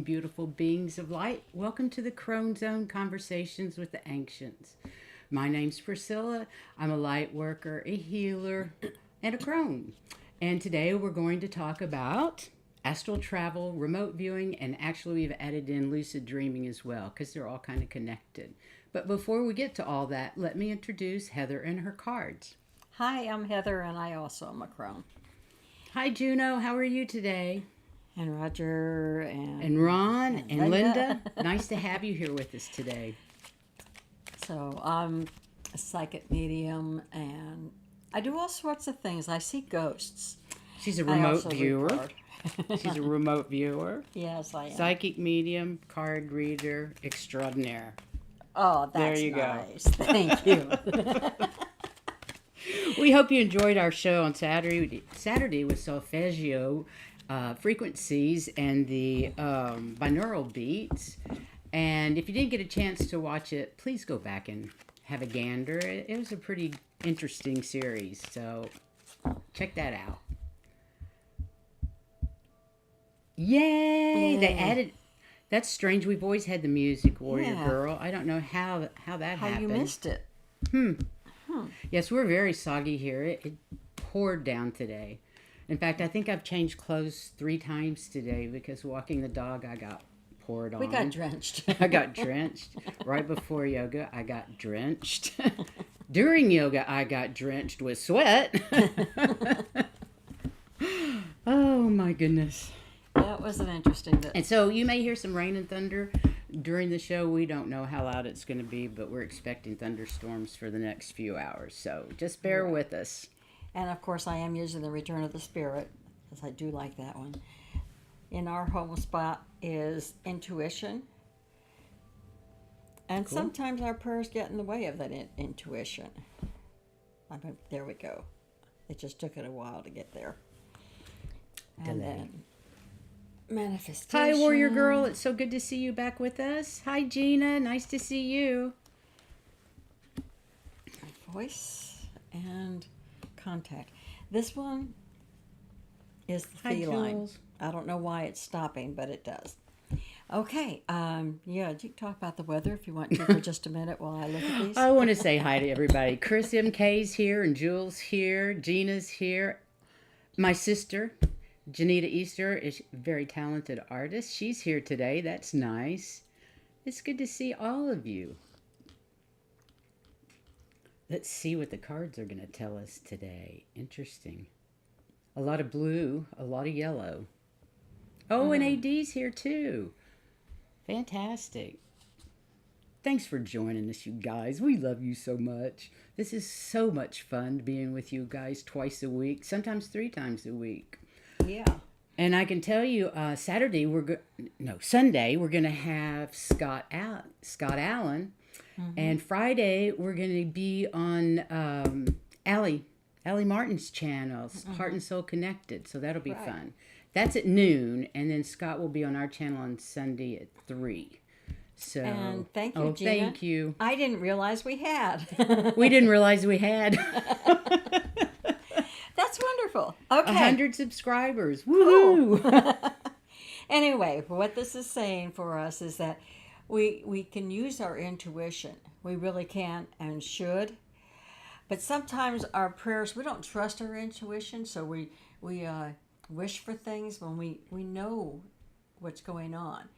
beautiful beings of light. Welcome to the Crone Zone Conversations with the Ancients. My name's Priscilla. I'm a light worker, a healer, and a crone. And today we're going to talk about astral travel, remote viewing, and actually we've added in lucid dreaming as well because they're all kind of connected. But before we get to all that, let me introduce Heather and her cards. Hi, I'm Heather, and I also am a crone. Hi, Juno. How are you today? And Roger And Ron and Linda. Nice to have you here with us today. So I'm a psychic medium, and I do all sorts of things. I see ghosts. She's a remote viewer. She's a remote viewer. Yes, I am. Psychic medium, card reader, extraordinaire. Oh, that's there you nice. Go. Thank you. We hope you enjoyed our show on Saturday. Saturday with solfeggio frequencies and the binaural beats. And if you didn't get a chance to watch it, please go back and have a gander. It was a pretty interesting series, so check that out. Yay! They added... That's strange. We've always had the music, Warrior Girl. I don't know how that happened. How you missed it. Yes, we're very soggy here. It poured down today. In fact, I think I've changed clothes 3 times today because walking the dog, I got poured on. We got drenched. I got drenched. Right before yoga, I got drenched. During yoga, I got drenched with sweat. Oh, my goodness. That was an interesting... And so you may hear some rain and thunder during the show. We don't know how loud it's going to be, but we're expecting thunderstorms for the next few hours. So just bear with us. And, of course, I am using the Return of the Spirit, because I do like that one. In our home spot is intuition. And sometimes our prayers get in the way of that intuition. There we go. It just took it a while to get there. And then manifestation. Hi, Warrior Girl. It's so good to see you back with us. Hi, Gina. Nice to see you. Voice and contact. This one is the Hi, feline. Jules. I don't know why it's stopping, but it does. Okay. You can talk about the weather if you want to for just a minute while I look at these. I want to say hi to everybody. Chris MK's here and Jules here. Gina's here. My sister, Janita Easter, is a very talented artist. She's here today. That's nice. It's good to see all of you. Let's see what the cards are going to tell us today. Interesting. A lot of blue, a lot of yellow. Oh, and AD's here too. Fantastic. Thanks for joining us, you guys. We love you so much. This is so much fun being with you guys twice a week, sometimes 3 times a week. Yeah. And I can tell you, Sunday we're going to have Scott Allen. And Friday, we're going to be on Allie Martin's channel, Heart and Soul Connected. So that'll be fun. That's at noon. And then Scott will be on our channel on Sunday at 3. So, and thank you, Gina. Thank you. I didn't realize we had. We didn't realize we had. That's wonderful. Okay. 100 subscribers. Woohoo! Anyway, what this is saying for us is that we can use our intuition. We really can and should. But sometimes our prayers, we don't trust our intuition, so we wish for things when we know what's going on.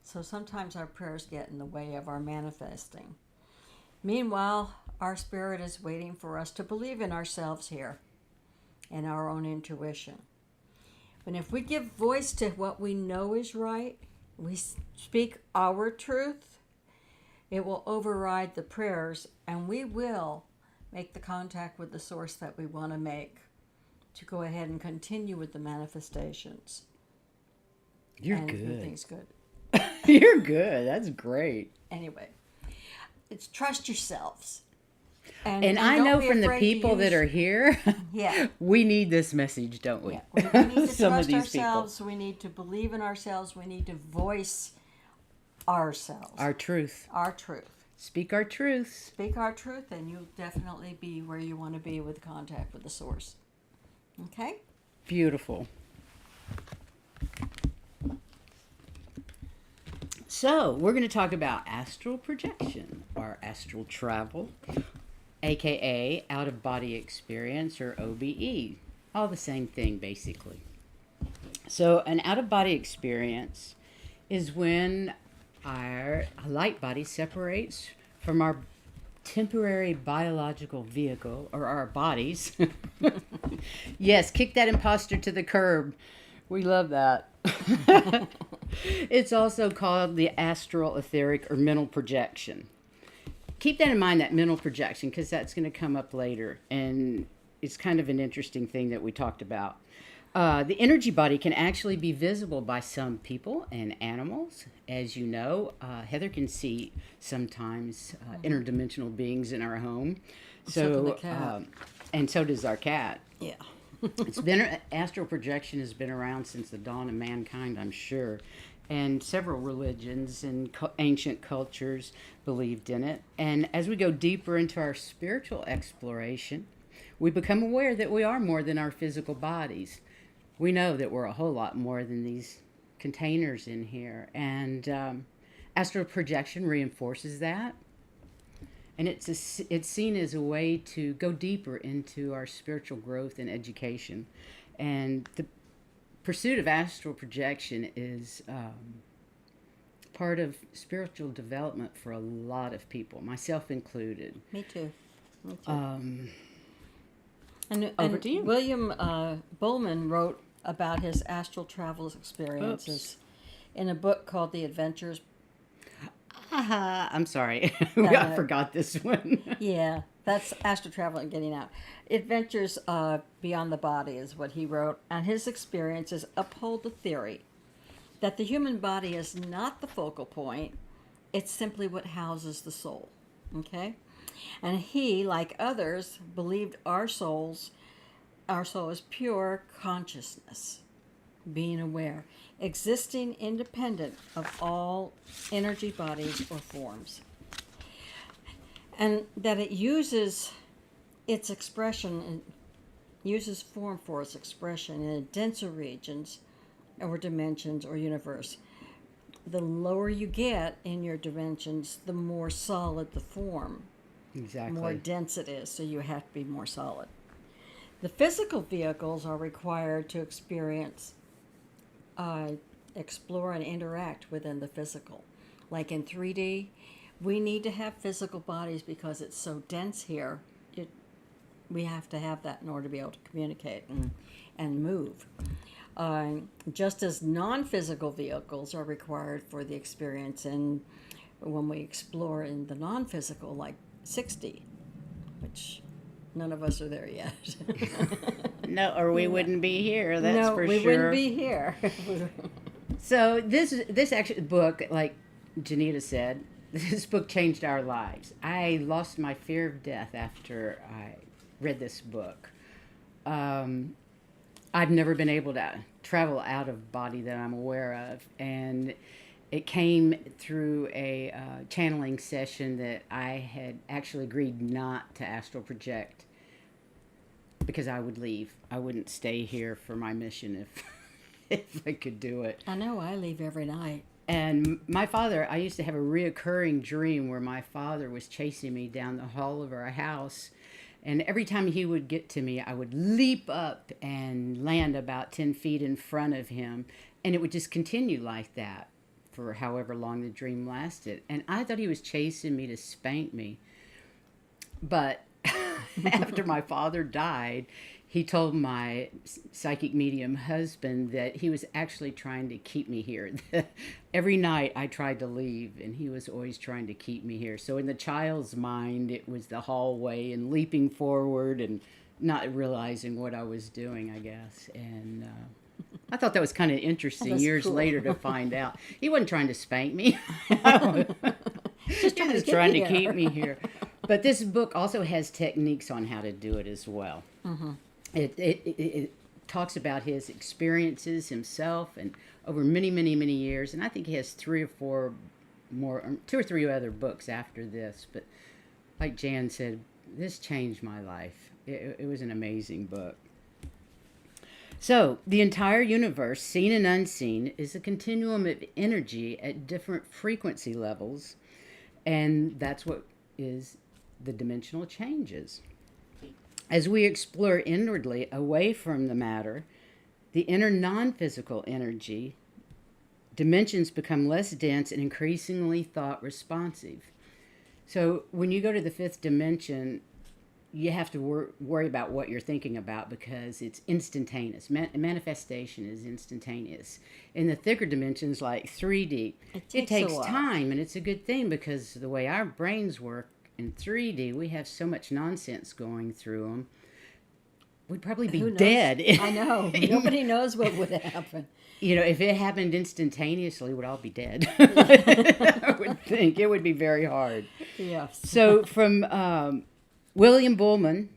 So sometimes our prayers get in the way of our manifesting. Meanwhile, our spirit is waiting for us to believe in ourselves here and our own intuition. And if we give voice to what we know is right, we speak our truth, it will override the prayers, and we will make the contact with the source that we want to make to go ahead and continue with the manifestations. You're and good. Everything's good. You're good. That's great. Anyway, it's trust yourselves. And I know from the people that are here, we need this message, don't we? Yeah. We need to Some trust of these ourselves. people. We need to believe in ourselves. We need to voice ourselves. Our truth. Our truth. Speak our truth. Speak our truth, and you'll definitely be where you want to be with contact with the source. Okay? Beautiful. So, we're going to talk about astral projection or astral travel, aka out of body experience or OBE. All the same thing, basically. So, an out of body experience is when our light body separates from our temporary biological vehicle or our bodies. Yes, kick that imposter to the curb. We love that. It's also called the astral, etheric, or mental projection. Keep that in mind, that mental projection, because that's going to come up later. And it's kind of an interesting thing that we talked about. The energy body can actually be visible by some people and animals. As you know, Heather can see sometimes interdimensional beings in our home. So can the cat. And so does our cat. Yeah. It's been astral projection has been around since the dawn of mankind, I'm sure, and several religions and ancient cultures believed in it. And as we go deeper into our spiritual exploration, we become aware that we are more than our physical bodies. We know that we're a whole lot more than these containers in here, and astral projection reinforces that. And it's seen as a way to go deeper into our spiritual growth and education. And the pursuit of astral projection is part of spiritual development for a lot of people, myself included. Me too. Over to you. William Bowman wrote about his astral travel experiences in a book called The Adventures. I'm sorry. I forgot this one. Yeah, that's astral travel and getting out. Adventures Beyond the Body is what he wrote, and his experiences uphold the theory that the human body is not the focal point, it's simply what houses the soul. Okay? And he, like others, believed our soul is pure consciousness, being aware, existing independent of all energy bodies or forms. And that it uses its expression, uses form for its expression in denser regions or dimensions or universe. The lower you get in your dimensions, the more solid the form. Exactly. More dense it is, so you have to be more solid. The physical vehicles are required to experience, explore, and interact within the physical. Like in 3D, we need to have physical bodies because it's so dense here. We have to have that in order to be able to communicate and move. Just as non-physical vehicles are required for the experience, and when we explore in the non-physical, like 6D, which none of us are there yet. No, or we wouldn't be here. That's for sure. No, we wouldn't be here. So this actually book, like Janita said, this book changed our lives. I lost my fear of death after I read this book. I've never been able to travel out of body that I'm aware of, and it came through a channeling session that I had actually agreed not to astral project because I would leave. I wouldn't stay here for my mission if I could do it. I know, I leave every night. And my father, I used to have a reoccurring dream where my father was chasing me down the hall of our house. And every time he would get to me, I would leap up and land about 10 feet in front of him. And it would just continue like that for however long the dream lasted. And I thought he was chasing me to spank me. But after my father died, he told my psychic medium husband that he was actually trying to keep me here. Every night I tried to leave, and he was always trying to keep me here. So in the child's mind, it was the hallway and leaping forward and not realizing what I was doing, I guess. And I thought that was kind of interesting years later to find out. He wasn't trying to spank me. Just He was trying to keep me here. But this book also has techniques on how to do it as well. Mm-hmm. It talks about his experiences himself and over many, many, many years. And I think he has 2 or 3 other books after this. But like Jan said, this changed my life. It was an amazing book. So, the entire universe, seen and unseen, is a continuum of energy at different frequency levels, and that's what is the dimensional changes. As we explore inwardly away from the matter, the inner non physical energy dimensions become less dense and increasingly thought responsive. So, when you go to the fifth dimension, you have to worry about what you're thinking about because it's instantaneous. Manifestation is instantaneous. In the thicker dimensions, like 3D, it takes time, and it's a good thing because the way our brains work in 3D, we have so much nonsense going through them. We'd probably be dead. I know. Nobody knows what would happen. You know, if it happened instantaneously, we'd all be dead. I would think. It would be very hard. Yes. So from William Bullman,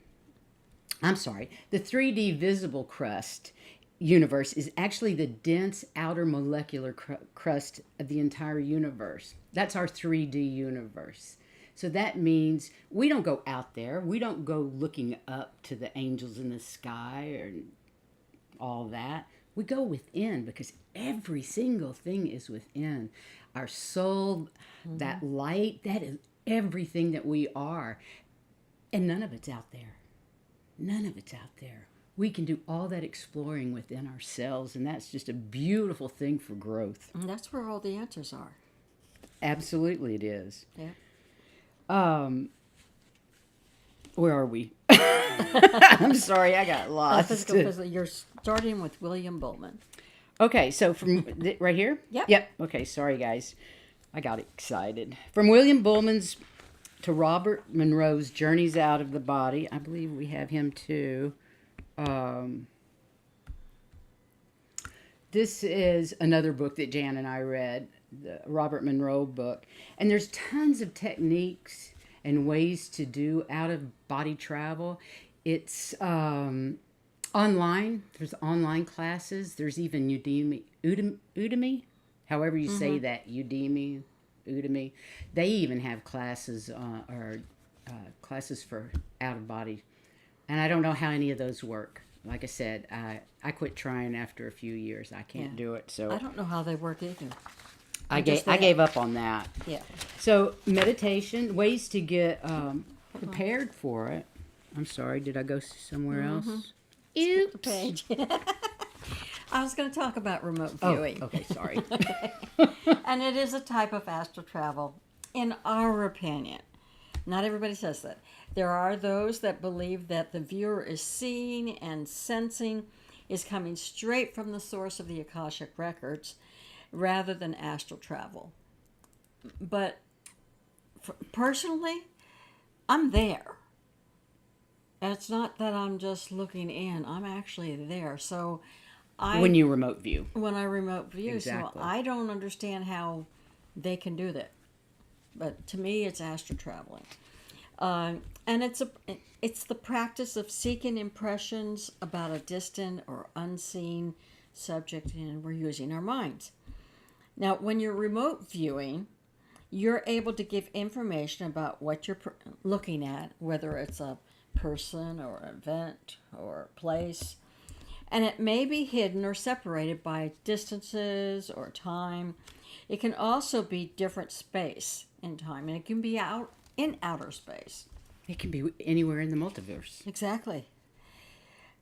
the 3D visible crust universe is actually the dense outer molecular crust of the entire universe. That's our 3D universe. So that means we don't go out there. We don't go looking up to the angels in the sky or all that. We go within because every single thing is within. Our soul, that light, that is everything that we are. And none of it's out there. None of it's out there. We can do all that exploring within ourselves, and that's just a beautiful thing for growth. And that's where all the answers are. Absolutely it is. Yeah. Where are we? I'm sorry, I got lost. Physical. You're starting with William Bullman. Okay, so from right here? Yep. Yep. Okay, sorry guys. I got excited. From William Bullman's to Robert Monroe's Journeys Out of the Body. I believe we have him too. This is another book that Jan and I read, the Robert Monroe book. And there's tons of techniques and ways to do out-of-body travel. It's online. There's online classes. There's even Udemy, however you say that, Udemy. They even have classes classes for out-of-body. And I don't know how any of those work. Like I said, I quit trying after a few years. I can't do it. So I don't know how they work either. I gave up on that. Yeah. So meditation, ways to get prepared for it. I'm sorry, did I go somewhere else? Oops. The page. I was going to talk about remote viewing. Oh, okay, sorry. And it is a type of astral travel, in our opinion. Not everybody says that. There are those that believe that the viewer is seeing and sensing is coming straight from the source of the Akashic records rather than astral travel. But personally, I'm there. And it's not that I'm just looking in. I'm actually there. So when you remote view. When I remote view. Exactly. So I don't understand how they can do that. But to me, it's astral traveling. And it's the practice of seeking impressions about a distant or unseen subject, and we're using our minds. Now, when you're remote viewing, you're able to give information about what you're looking at, whether it's a person or an event or a place. And it may be hidden or separated by distances or time. It can also be different space in time, and it can be out in outer space. It can be anywhere in the multiverse. Exactly.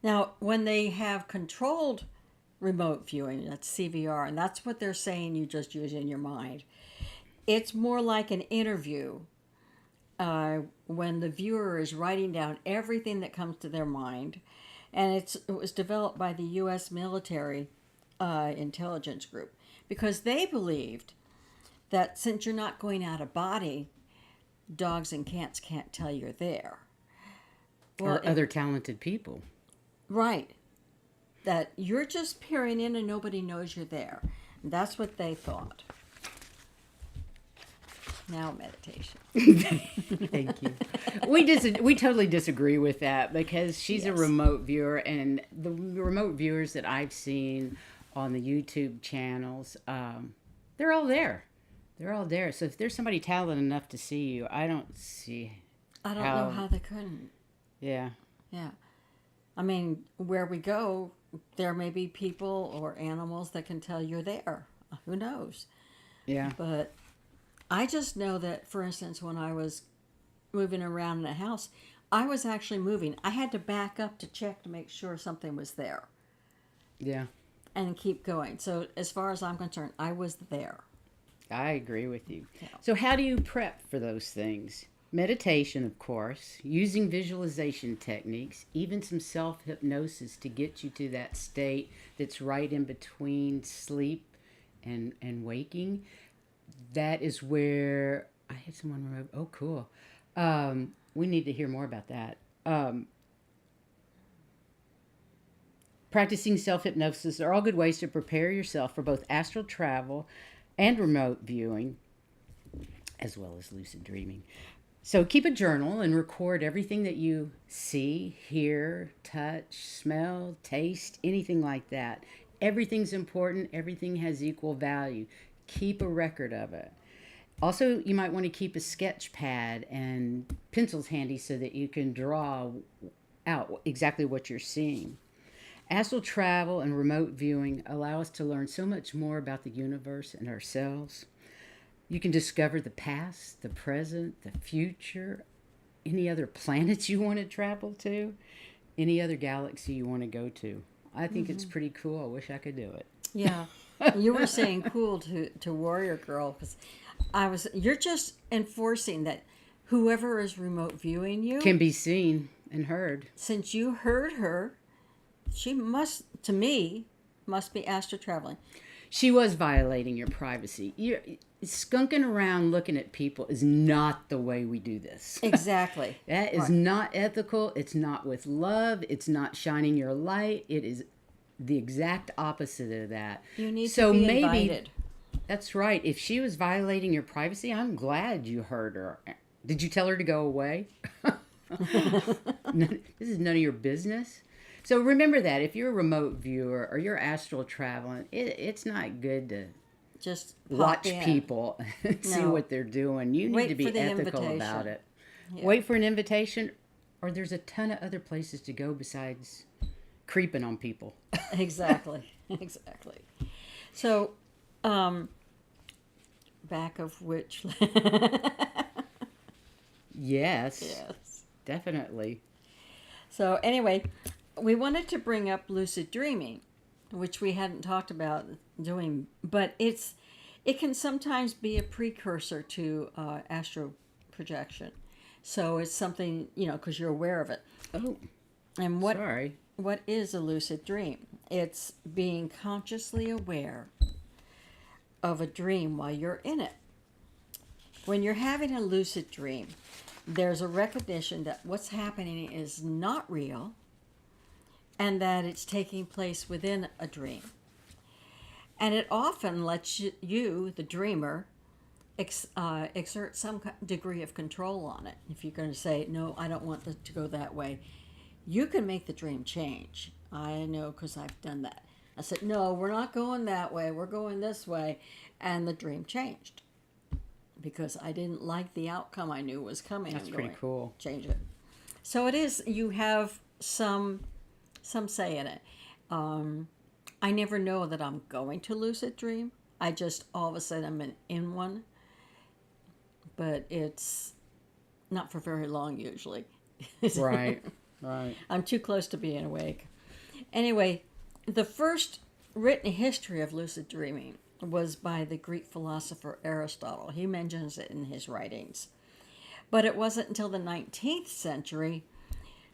Now, when they have controlled remote viewing, that's CVR, and that's what they're saying you just use in your mind. It's more like an interview when the viewer is writing down everything that comes to their mind. And it was developed by the U.S. military intelligence group because they believed that since you're not going out of body, dogs and cats can't tell you're there. Well, or other talented people. Right. That you're just peering in and nobody knows you're there. And that's what they thought. Now meditation. Thank you. We totally disagree with that because she's a remote viewer, and the remote viewers that I've seen on the YouTube channels, they're all there. They're all there. So if there's somebody talented enough to see you, I don't know how they couldn't. Yeah. Yeah. I mean, where we go, there may be people or animals that can tell you're there. Who knows? Yeah. But I just know that, for instance, when I was moving around in a house, I was actually moving. I had to back up to check to make sure something was there Yeah. and keep going. So as far as I'm concerned, I was there. I agree with you. Yeah. So how do you prep for those things? Meditation, of course, using visualization techniques, even some self-hypnosis to get you to that state that's right in between sleep and waking. That is where I had someone remove. Oh, cool. We need to hear more about that. Practicing self-hypnosis are all good ways to prepare yourself for both astral travel and remote viewing, as well as lucid dreaming. So keep a journal and record everything that you see, hear, touch, smell, taste, anything like that. Everything's important. Everything has equal value. Keep a record of it. Also, you might want to keep a sketch pad and pencils handy so that you can draw out exactly what you're seeing. Astral travel and remote viewing allow us to learn so much more about the universe and ourselves. You can discover the past, the present, the future, any other planets you want to travel to, any other galaxy you want to go to. I think it's pretty cool. I wish I could do it. Yeah. You were saying cool to Warrior Girl, because you're just enforcing that whoever is remote viewing you Can be seen and heard. since you heard her, she must, to me, must be astral traveling. She was violating your privacy. You're skunking around looking at people is not the way we do this. Exactly. That is not ethical. It's not with love. It's not shining your light. It is the exact opposite of that. You need So to be maybe invited. that's right. If she was violating your privacy, I'm glad you heard her. Did you tell her to go away? This is none of your business. So remember that if you're a remote viewer or you're astral traveling, it's not good to Just watch pop in. people and see No. what they're doing. You need Wait to be for the ethical invitation. about it. Yeah. Wait for an invitation, or there's a ton of other places to go besides creeping on people. Exactly. Exactly. So, back of which? Yes, Yes. definitely. So anyway, we wanted to bring up lucid dreaming, which we hadn't talked about doing, but it can sometimes be a precursor to astral projection. So it's something, because you're aware of it. Oh, And sorry. what is a lucid dream? It's being consciously aware of a dream while you're in it. When you're having a lucid dream, there's a recognition that what's happening is not real and that it's taking place within a dream. And it often lets you, the dreamer, exert some degree of control on it. If you're going to say, no, I don't want it to go that way, you can make the dream change. I know because I've done that. I said, no, we're not going that way. We're going this way. And the dream changed because I didn't like the outcome I knew was coming. That's I'm pretty going, cool. Change it. So it is, you have some say in it. I never know that I'm going to lucid dream. I just all of a sudden I'm in one. But it's not for very long usually. Right, right. I'm too close to being awake. Anyway, the first written history of lucid dreaming was by the Greek philosopher Aristotle. He mentions it in his writings. But it wasn't until the 19th century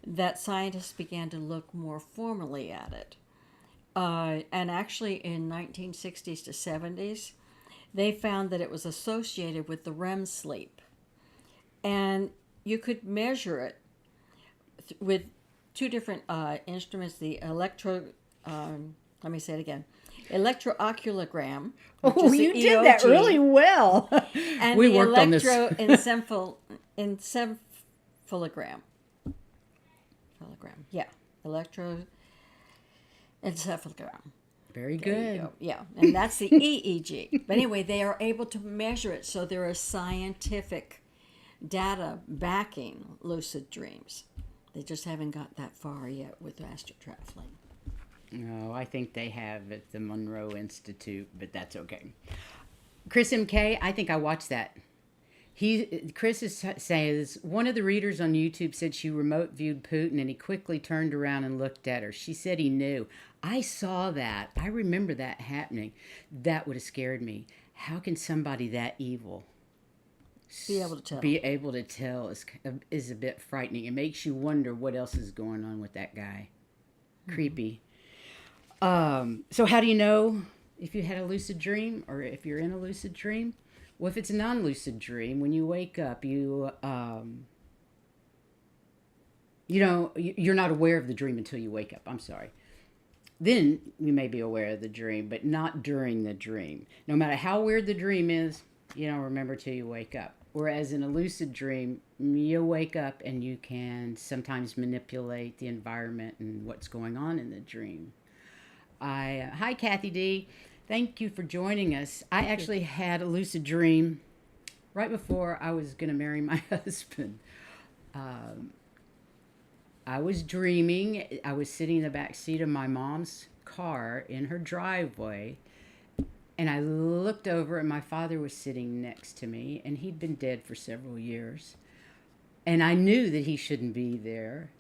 that scientists began to look more formally at it. And actually in 1960s to 70s, they found that it was associated with the REM sleep. And you could measure it with two different instruments, the let me say it again, electrooculogram. Oh, you did that really well. And We the worked on this. electroencephalogram. Yeah, electroencephalogram. Very There you good. go. Yeah, and that's the EEG. But anyway, they are able to measure it, so there is scientific data backing lucid dreams. They just haven't got that far yet with astral traveling. No, I think they have at the Monroe Institute, but that's okay. Chris MK, I think I watched that. Says one of the readers on YouTube said she remote viewed Putin and he quickly turned around and looked at her. She said he knew. I saw that. I remember that happening. That would have scared me. How can somebody that evil Be able to tell. be able to tell is a bit frightening. It makes you wonder what else is going on with that guy. Creepy. So how do you know if you had a lucid dream or if you're in a lucid dream? Well, if it's a non-lucid dream, when you wake up, you're not aware of the dream until you wake up. I'm sorry. Then you may be aware of the dream, but not during the dream. No matter how weird the dream is, you don't remember till you wake up. Whereas in a lucid dream, you wake up and you can sometimes manipulate the environment and what's going on in the dream. Hi, Kathy D. Thank you for joining us. I actually had a lucid dream right before I was going to marry my husband. I was dreaming. I was sitting in the back seat of my mom's car in her driveway. And I looked over and my father was sitting next to me. And he'd been dead for several years. And I knew that he shouldn't be there.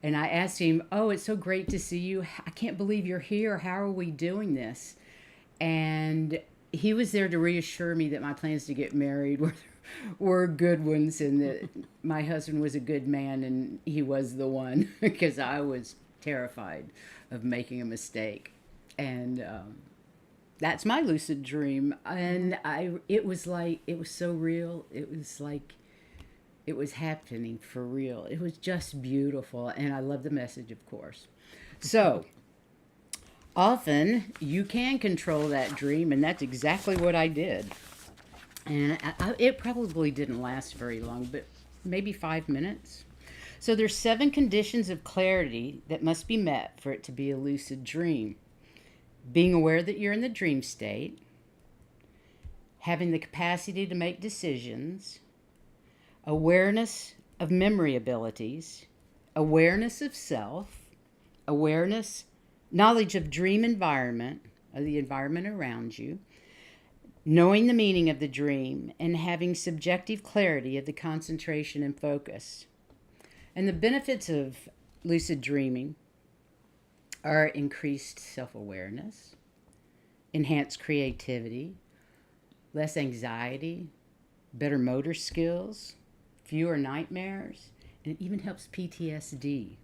And I asked him, "Oh, it's so great to see you. I can't believe you're here. How are we doing this?" And he was there to reassure me that my plans to get married were good ones and that my husband was a good man and he was the one because I was terrified of making a mistake. And that's my lucid dream. And it was so real. It was like it was happening for real. It was just beautiful. And I love the message, of course. So often you can control that dream, and that's exactly what I did. And it probably didn't last very long, but maybe 5 minutes. So there's 7 conditions of clarity that must be met for it to be a lucid dream. Being aware that you're in the dream state, having the capacity to make decisions, awareness of memory abilities, awareness of self, knowledge of dream environment, of the environment around you, knowing the meaning of the dream, and having subjective clarity of the concentration and focus. And the benefits of lucid dreaming are increased self-awareness, enhanced creativity, less anxiety, better motor skills, fewer nightmares, and it even helps PTSD.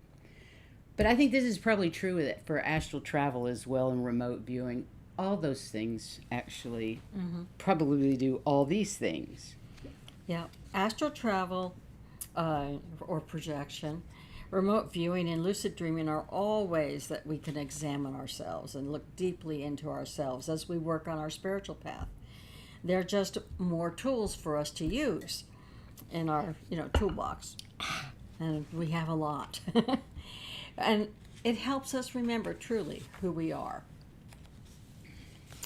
But I think this is probably true for astral travel as well and remote viewing. All those things actually probably do all these things. Yeah, astral travel or projection, remote viewing, and lucid dreaming are all ways that we can examine ourselves and look deeply into ourselves as we work on our spiritual path. They're just more tools for us to use in our toolbox, and we have a lot. And it helps us remember truly who we are.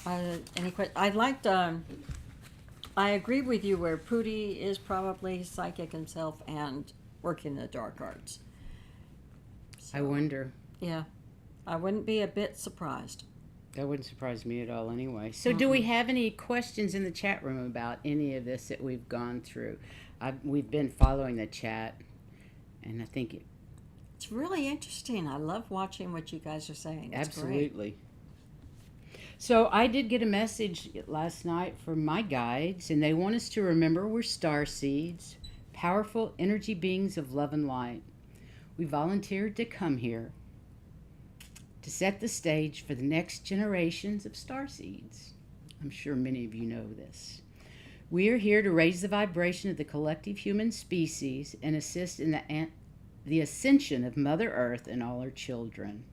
Any questions? I agree with you where Pootie is probably psychic himself and working the dark arts. So, I wonder. Yeah, I wouldn't be a bit surprised. That wouldn't surprise me at all anyway. So do we have any questions in the chat room about any of this that we've gone through? We've been following the chat, and I think it's really interesting. I love watching what you guys are saying. It's absolutely. Great. So I did get a message last night from my guides, and they want us to remember we're starseeds, powerful energy beings of love and light. We volunteered to come here to set the stage for the next generations of starseeds. I'm sure many of you know this. We are here to raise the vibration of the collective human species and assist in the ascension of Mother Earth and all her children.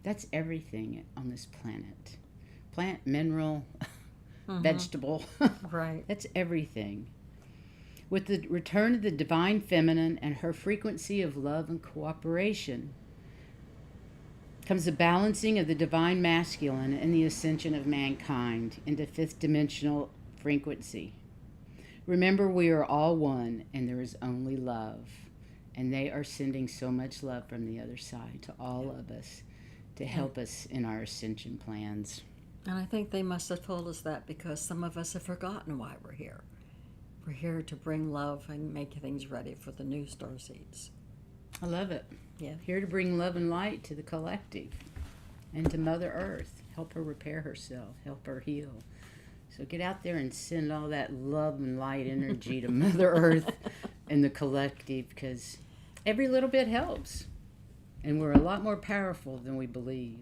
That's everything on this planet. Plant, mineral, vegetable. Right. That's everything. With the return of the divine feminine and her frequency of love and cooperation comes the balancing of the divine masculine and the ascension of mankind into fifth dimensional frequency. Remember, we are all one and there is only love. And they are sending so much love from the other side to all of us. to help us in our ascension plans. And I think they must have told us that because some of us have forgotten why we're here. We're here to bring love and make things ready for the new Starseeds. I love it. Yeah. Here to bring love and light to the collective and to Mother Earth. Help her repair herself. Help her heal. So get out there and send all that love and light energy to Mother Earth and the collective, because every little bit helps. And we're a lot more powerful than we believe.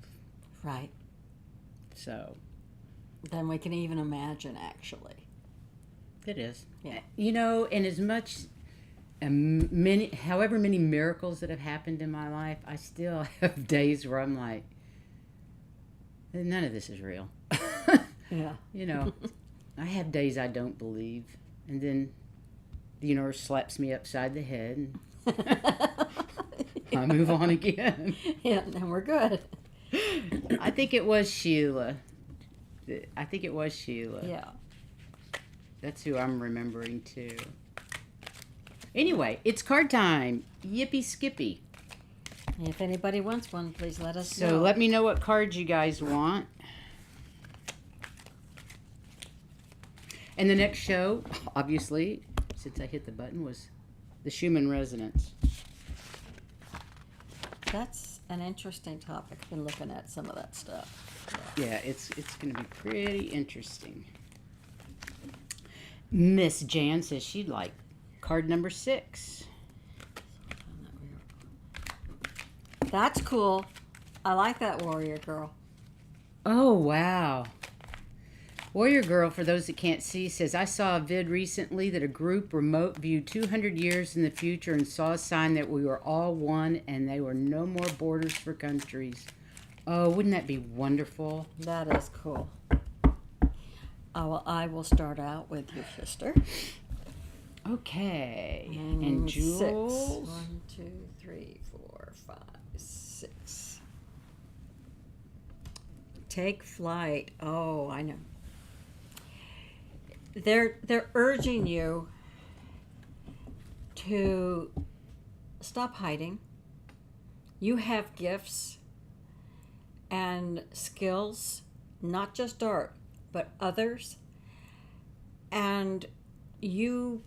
Right. So. Than we can even imagine, actually. It is. Yeah. You know, and as much, however many miracles that have happened in my life, I still have days where I'm like, none of this is real. Yeah. You know, I have days I don't believe, and then the universe slaps me upside the head, and I move on again. Yeah, and we're good. I think it was Sheila. Yeah. That's who I'm remembering too. Anyway, it's card time. Yippee skippy. If anybody wants one, please let us know. So let me know what cards you guys want. And the next show, obviously, since I hit the button, was the Schumann Resonance. That's an interesting topic. I've been looking at some of that stuff. Yeah, it's going to be pretty interesting. Miss Jan says she'd like card number 6. That's cool. I like that warrior girl. Oh, wow. Warrior Girl, for those that can't see, says, I saw a vid recently that a group remote viewed 200 years in the future and saw a sign that we were all one and there were no more borders for countries. Oh, wouldn't that be wonderful? That is cool. I will start out with your sister. Okay. And Jules? 6. 1, 2, 3, 4, 5, 6. Take flight. Oh, I know. They're urging you to stop hiding. You have gifts and skills, not just art, but others. And you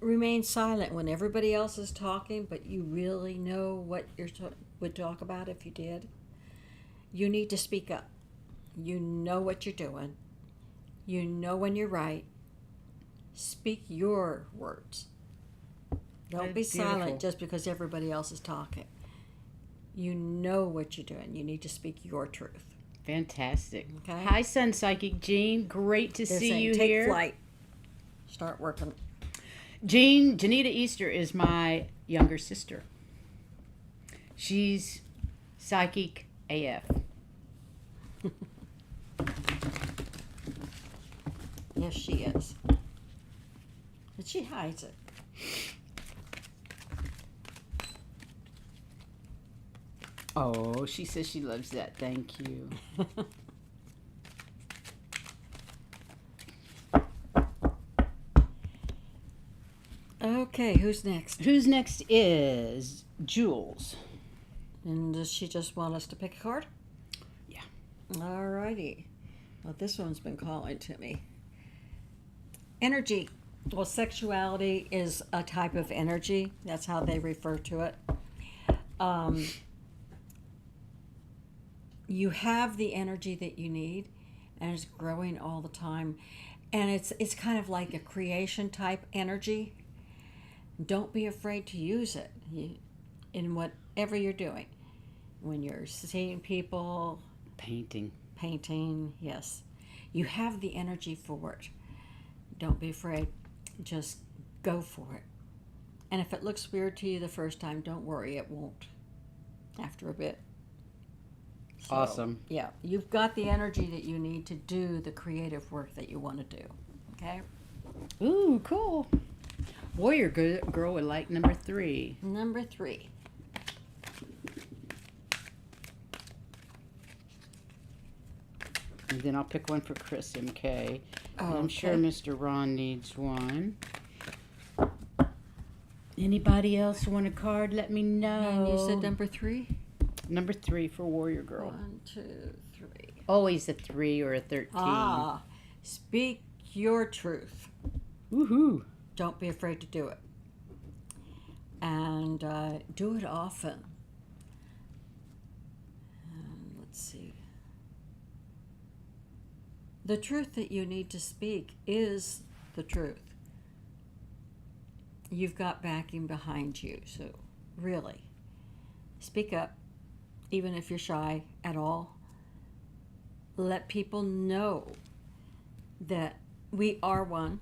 remain silent when everybody else is talking, but you really know what you would talk about if you did. You need to speak up. You know what you're doing. You know when you're right. Speak your words. Don't be silent just because everybody else is talking. You know what you're doing. You need to speak your truth. Fantastic. Okay. Hi, Sun Psychic Jean. Great to see you take here. Take flight. Start working. Jean, Janita Easter is my younger sister. She's psychic AF. Yes, she is. But she hides it. Oh, she says she loves that. Thank you. Okay, who's next? Who's next is Jules. And does she just want us to pick a card? Yeah. Alrighty. Well, this one's been calling to me. Energy. Well, sexuality is a type of energy. That's how they refer to it. You have the energy that you need, and it's growing all the time. And it's kind of like a creation type energy. Don't be afraid to use it in whatever you're doing. When you're seeing people... Painting, yes. You have the energy for it. Don't be afraid. Just go for it. And if it looks weird to you the first time, don't worry, it won't after a bit. So, awesome. Yeah, you've got the energy that you need to do the creative work that you want to do. Okay? Ooh, cool. Warrior Girl would like number 3. Number 3. And then I'll pick one for Chris MK. Oh, I'm okay. sure Mr. Ron needs one. Anybody else want a card? Let me know. And you said number 3? Number 3 for Warrior Girl. 1, 2, 3. Always a 3 or a 13. Ah, speak your truth. Woohoo. Don't be afraid to do it. And do it often. Let's see. The truth that you need to speak is the truth. You've got backing behind you, so really, speak up, even if you're shy at all. Let people know that we are one.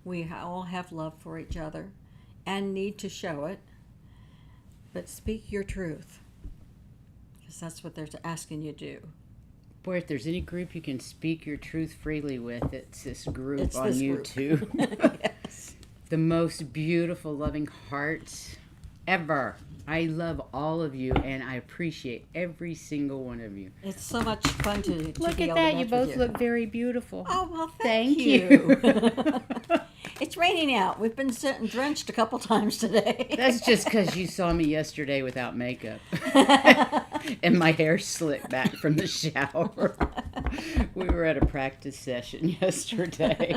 We all have love for each other and need to show it. But speak your truth, because that's what they're asking you to do. Boy, if there's any group you can speak your truth freely with, it's this group It's on this YouTube. group. Yes. The most beautiful, loving hearts ever. I love all of you, and I appreciate every single one of you. It's so much fun to Look be at able that. to You match both with look very beautiful. Oh, well, Thank thank you. It's raining out. We've been sitting drenched a couple times today. That's just because you saw me yesterday without makeup. And my hair slicked back from the shower. We were at a practice session yesterday.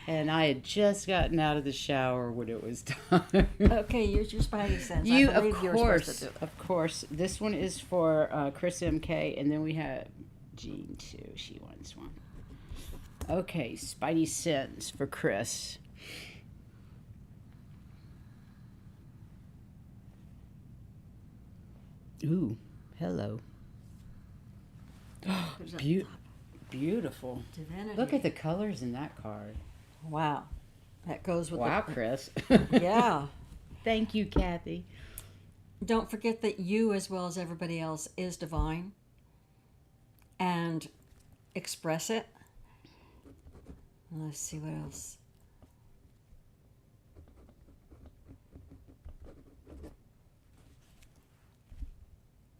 And I had just gotten out of the shower when it was time. Okay, use your spidey sense. You, I of believe you were supposed to course, do it. of course. This one is for Chris MK, and then we have Jean too. She wants one. Okay, Spidey Sense for Chris. Ooh, hello. Who's at the top? Beautiful. Divinity. Look at the colors in that card. Wow. That goes with Wow, Chris. Yeah. Thank you, Kathy. Don't forget that you, as well as everybody else, is divine. And express it. Let's see what else.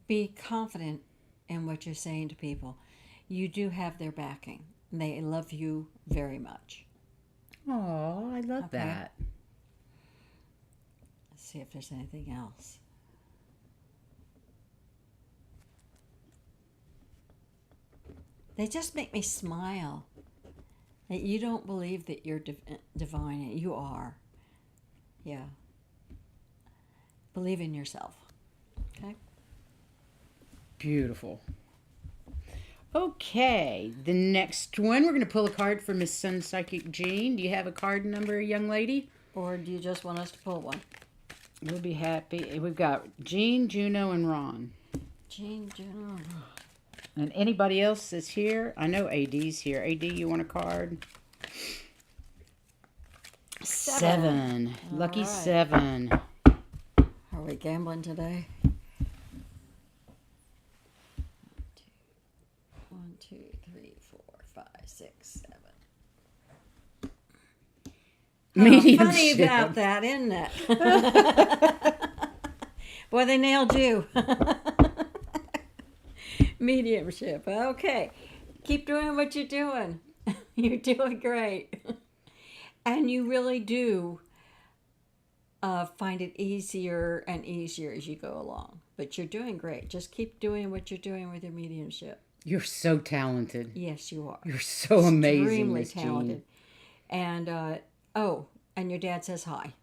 Be confident in what you're saying to people. You do have their backing. They love you very much. Oh, I love Okay. that. Let's see if there's anything else. They just make me smile. That you don't believe that you're divine, and you are. Yeah. Believe in yourself. Okay? Beautiful. Okay, the next one, we're going to pull a card for Miss Sun Psychic Jean. Do you have a card number, young lady? Or do you just want us to pull one? We'll be happy. We've got Jean, Juno, and Ron. Jean, Juno. And anybody else that's here? I know AD's here. AD, you want a card? 7. Lucky right. 7. Are we gambling today? 1, 2, 3, 4, 5, 6, 7. Mediumship. Funny about that, isn't it? Boy, they nailed you. Mediumship. Okay. Keep doing what you're doing. You're doing great. And you really do find it easier and easier as you go along. But you're doing great. Just keep doing what you're doing with your mediumship. You're so talented. Yes, you are. You're so amazing, Extremely Miss Jean. talented. And, and your dad says hi.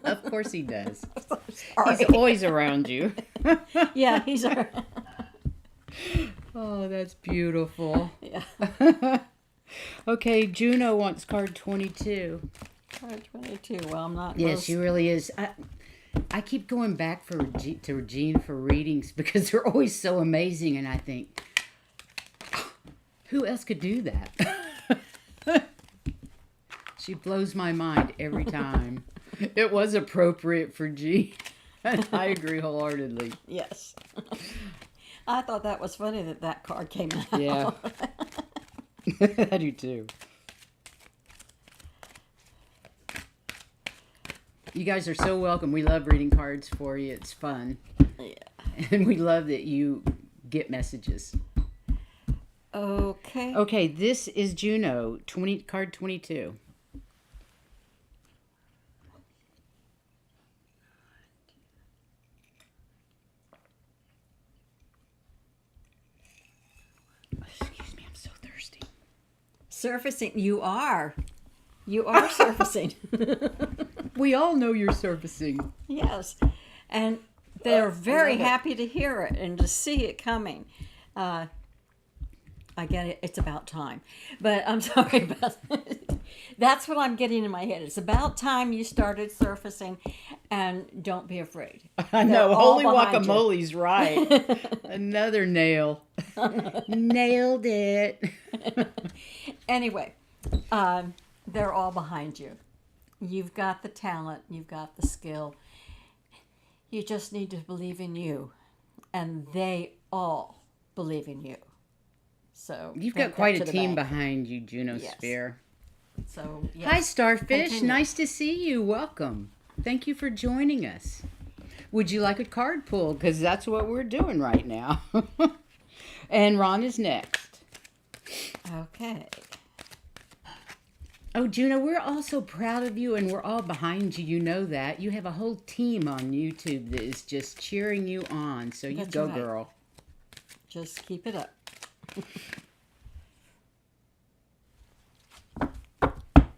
Of course he does. Sorry. He's always around you. Yeah, he's our... Oh, that's beautiful. Yeah. Okay, Juno wants card 22. Card 22. Well, I'm not... Yes, she really is. I keep going back to Jean for readings because they're always so amazing, and I think, who else could do that? She blows my mind every time. It was appropriate for Jean, and I agree wholeheartedly. Yes. I thought that was funny that card came out. Yeah. I do too. You guys are so welcome. We love reading cards for you. It's fun. Yeah. And we love that you get messages. Okay. Okay, this is Juno, card 22. Surfacing. You are. You are surfacing. We all know you're surfacing. Yes. And they're very love it. happy to hear it and to see it coming. I get it. It's about time. But I'm sorry about that's what I'm getting in my head. It's about time you started surfacing, and don't be afraid. I know. They're all Holy behind you. guacamole's right. Another nail. Nailed it. Anyway, they're all behind you. You've got the talent. You've got the skill. You just need to believe in you. And they all believe in you. So You've take got quite that a to the team bank. behind you, Juno Yes. Sphere. So, yes. Hi, Starfish. Continue. Nice to see you. Welcome. Thank you for joining us. Would you like a card pull? Because that's what we're doing right now. And Ron is next. Okay. Oh, Juno, we're all so proud of you, and we're all behind you. You know that. You have a whole team on YouTube that is just cheering you on. So you That's go, right. girl. Just keep it up.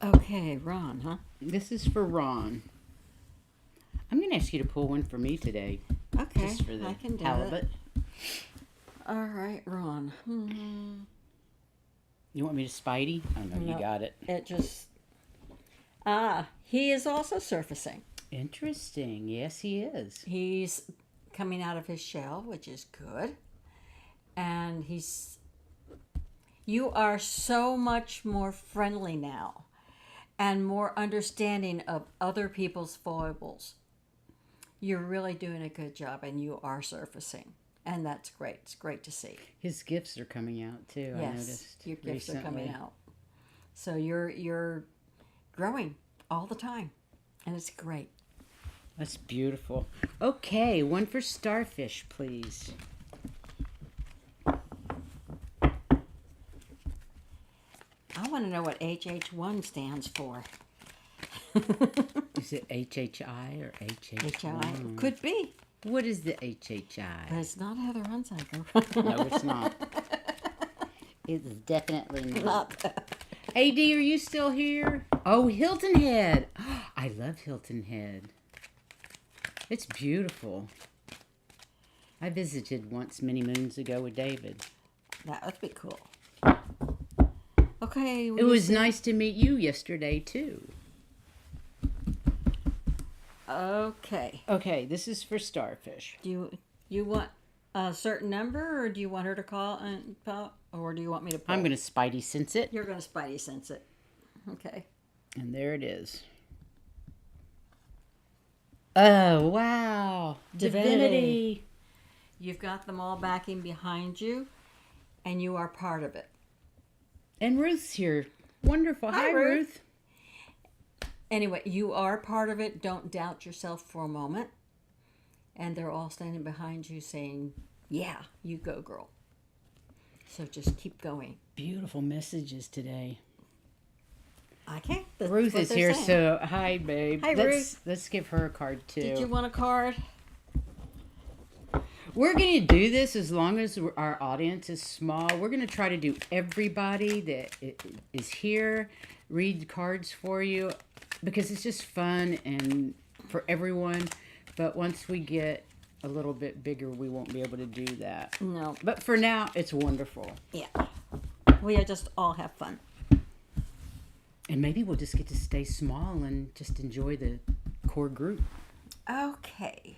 Okay, Ron, huh? This is for Ron. I'm going to ask you to pull one for me today. Okay, Just for the I can do halibut. it. All right, Ron. You want me to Spidey? Oh, no, you No. got it. It just... he is also surfacing. Interesting. Yes, he is. He's coming out of his shell, which is good. And you are so much more friendly now and more understanding of other people's foibles. You're really doing a good job, and you are surfacing. And that's great. It's great to see. His gifts are coming out, too, I Yes, noticed. your gifts are coming recently. out. So you're growing all the time, and it's great. That's beautiful. Okay, one for Starfish, please. I want to know what HH1 stands for. Is it HHI or HH1? HI could be, What is the but HHI? it's not Heather Hunsaker. No, it's not. It's definitely not. Not AD, are you still here? Oh, Hilton Head. I love Hilton Head. It's beautiful. I visited once many moons ago with David. That would be cool. Okay. It was nice to meet you yesterday, too. Okay. Okay, this is for Starfish. Do you want a certain number, or do you want her to call, or do you want me to pull? I'm going to Spidey sense it. You're going to Spidey sense it. Okay. And there it is. Oh, wow. Divinity. You've got them all backing behind you, and you are part of it. And Ruth's here. Wonderful. Hi, Hi, Ruth. Ruth. Anyway, you are part of it. Don't doubt yourself for a moment. And they're all standing behind you saying, yeah, you go, girl. So just keep going. Beautiful messages today. Okay. That's Ruth what is they're here, saying. so hi, babe. Hi, Ruth. Let's give her a card, too. Did you want a card? We're going to do this as long as our audience is small. We're going to try to do everybody that is here, read cards for you, because it's just fun and for everyone. But once we get a little bit bigger, we won't be able to do that. No. But for now, it's wonderful. Yeah. We just all have fun. And maybe we'll just get to stay small and just enjoy the core group. Okay.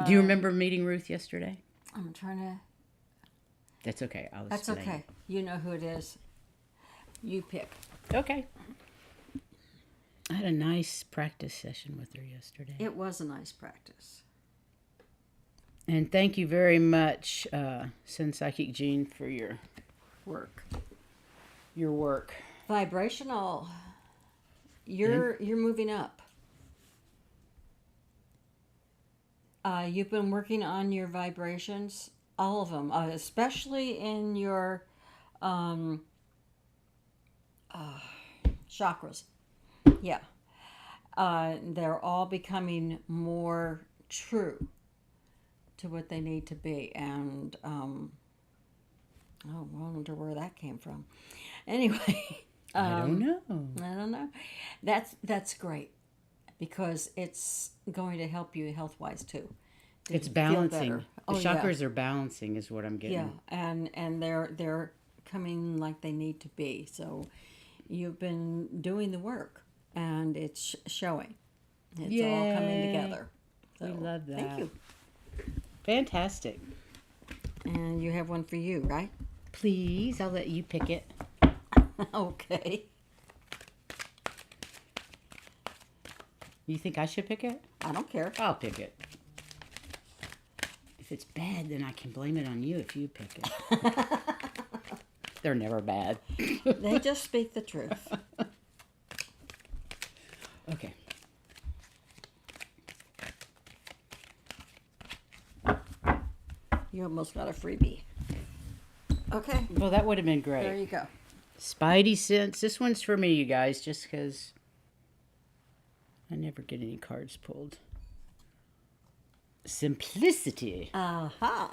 Do you remember meeting Ruth yesterday? I'm trying to... That's okay. I'll That's explain. okay. You know who it is. You pick. Okay. I had a nice practice session with her yesterday. It was a nice practice. And thank you very much, Sun Psychic Jean, for your Work. work. Vibrational. You're moving up. You've been working on your vibrations, all of them, especially in your chakras. Yeah. They're all becoming more true to what they need to be. And Oh, I wonder where that came from. Anyway, I don't know. I don't know. That's great because it's going to help you health wise too. To It's feel balancing. better. The Oh yeah, chakras are balancing, is what I'm getting. yeah, and they're coming like they need to be. So you've been doing the work, and it's showing. It's all coming Yay. together. So, We love that. Thank you. Fantastic. And you have one for you, right? Please, I'll let you pick it. Okay. You think I should pick it? I don't care. I'll pick it. If it's bad, then I can blame it on you if you pick it. They're never bad. They just speak the truth. Okay. You almost got a freebie. Okay. Well, that would have been There great. you go. Spidey sense. This one's for me, you guys, just because I never get any cards pulled. Simplicity. Aha.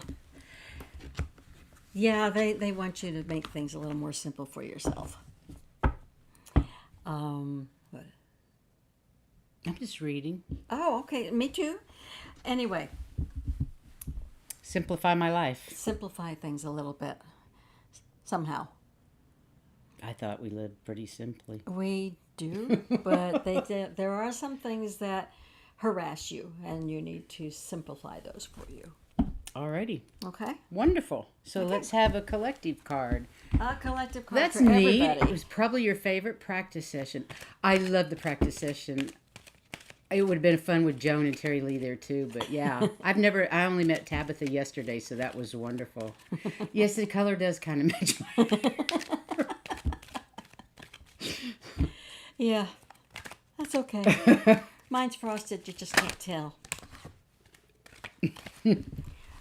Yeah, they want you to make things a little more simple for yourself. What? I'm just reading. Oh, okay. Me too. Anyway, Simplify my life. simplify things a little bit. Somehow. I thought we lived pretty simply. We do, but there are some things that harass you, and you need to simplify those for you. Alrighty. Okay? Wonderful. So let's have a collective card. A collective card That's for neat. everybody. It was probably your favorite practice session. I love the practice session. It would have been fun with Joan and Terry Lee there too, but yeah. I only met Tabitha yesterday, so that was wonderful. Yes, the color does kind of match my Yeah, that's okay. Mine's frosted, you just can't tell.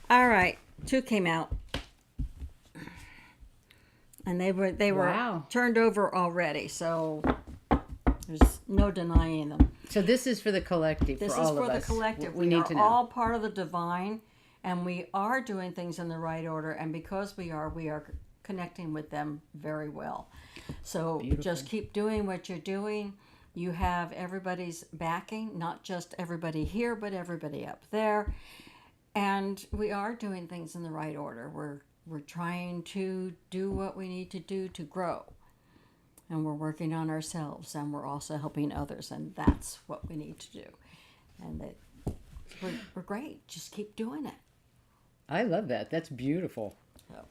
All right, 2 came out. And they were Wow. turned over already, so there's no denying them. So this is for the collective, This for is all for of the us. collective. We need are to know. all part of the divine, and we are doing things in the right order. And because we are connecting with them very well. So just keep doing what you're doing. You have everybody's backing, not just everybody here, but everybody up there. And we are doing things in the right order. We're trying to do what we need to do to grow. And we're working on ourselves, and we're also helping others, and that's what we need to do. And that we're great. Just keep doing it. I love that. That's beautiful. So,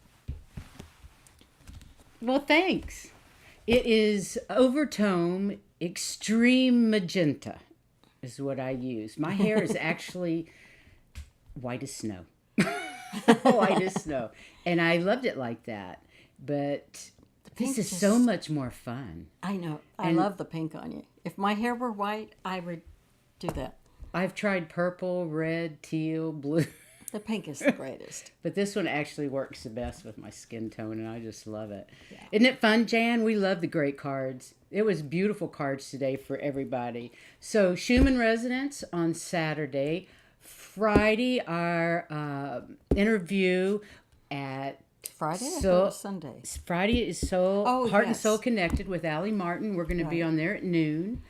Well, thanks. It is Overtone Extreme Magenta is what I use. My hair is actually white as snow. White as snow. And I loved it like that. But pink this is just- so much more fun. I know. I And- love the pink on you. If my hair were white, I would do that. I've tried purple, red, teal, blue. The pink is the greatest. But this one actually works the best with my skin tone, and I just love it. Yeah. Isn't it fun, Jan? We love the great cards. It was beautiful cards today for everybody. So Schumann Resonance on Saturday. Friday, our interview at Friday So- or Sunday? Friday is Soul Oh, Heart and yes. Soul Connected with Allie Martin. We're going to be Right. on there at noon.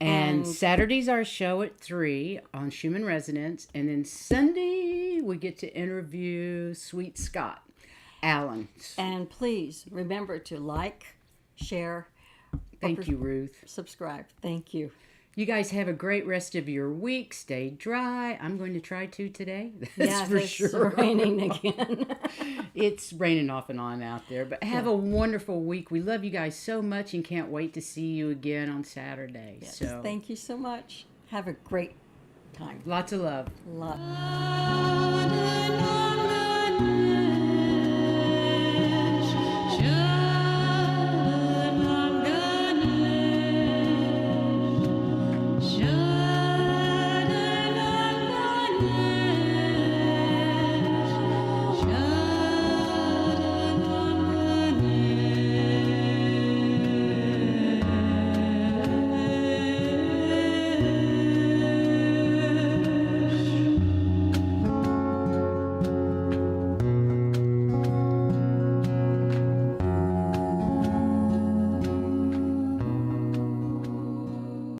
And And- Saturday's our show at 3 on Schumann Resonance. And then Sunday, we get to interview Sweet Scott Allen. And please remember to like, share, Thank you, Ruth. subscribe. Thank you. You guys have a great rest of your week. Stay dry. I'm going to try to today. That's Yeah, for it's sure. raining again. It's raining off and on out there. But have a wonderful week. We love you guys so much and can't wait to see you again on Saturday. Yes, So thank you so much. Have a great time. lots of love. Love.